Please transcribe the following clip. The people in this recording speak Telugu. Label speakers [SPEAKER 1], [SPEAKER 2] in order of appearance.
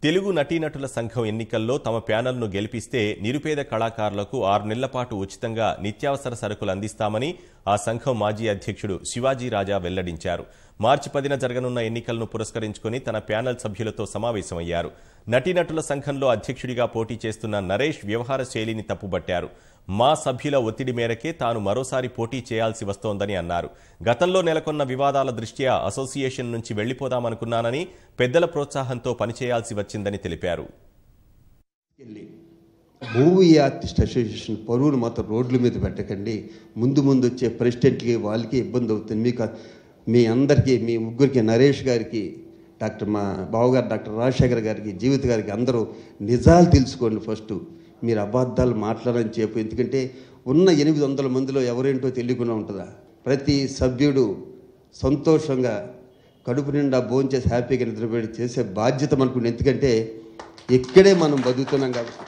[SPEAKER 1] తెలుగు నటీనటుల సంఘం ఎన్నికల్లో తమ ప్యానెల్ను గెలిపిస్తే నిరుపేద కళాకారులకు 6 నెలల పాటు ఉచితంగా నిత్యావసర సరుకులు అందిస్తామని ఆ సంఘం మాజీ అధ్యక్షుడు శివాజీ రాజా వెల్లడించారు. మార్చి 10న జరగనున్న ఎన్నికలను పురస్కరించుకుని తన ప్యానెల్ సభ్యులతో సమావేశమయ్యారు. నటీనటుల సంఘంలో అధ్యక్షుడిగా పోటీ చేస్తున్న నరేష్ వ్యవహార శైలిని తప్పుబట్టారు. మా సభ్యుల ఒత్తిడి మేరకే తాను మరోసారి పోటీ చేయాల్సి వస్తోందని అన్నారు. గతంలో నెలకొన్న వివాదాల దృష్ట్యా అసోసియేషన్ నుంచి వెళ్లిపోదామనుకున్నానని, పెద్దల ప్రోత్సాహంతో పనిచేయాల్సి వచ్చిందని తెలిపారు.
[SPEAKER 2] మూవీ ఆర్టిస్ట్ అసోసియేషన్ పరువును మాత్రం రోడ్ల మీద పెట్టకండి. ముందు వచ్చే ప్రెసిడెంట్కి వాళ్ళకి ఇబ్బంది అవుతుంది. మీకు మీ అందరికీ, మీ ముగ్గురికి, నరేష్ గారికి, మా బావగారు డాక్టర్ రాజశేఖర్ గారికి, జీవిత గారికి అందరూ నిజాలు తెలుసుకోండి. ఫస్ట్ మీరు అబద్ధాలు మాట్లాడని చెప్పు. ఎందుకంటే ఉన్న 800 మందిలో ఎవరేంటో తెలియకుండా ఉంటుందా? ప్రతి సభ్యుడు సంతోషంగా కడుపు నిండా భోంచేసి హ్యాపీగా నిద్రపోయి చేసే బాధ్యత మనకు. ఎందుకంటే ఇక్కడే మనం బతుకుతున్నాం కాబట్టి.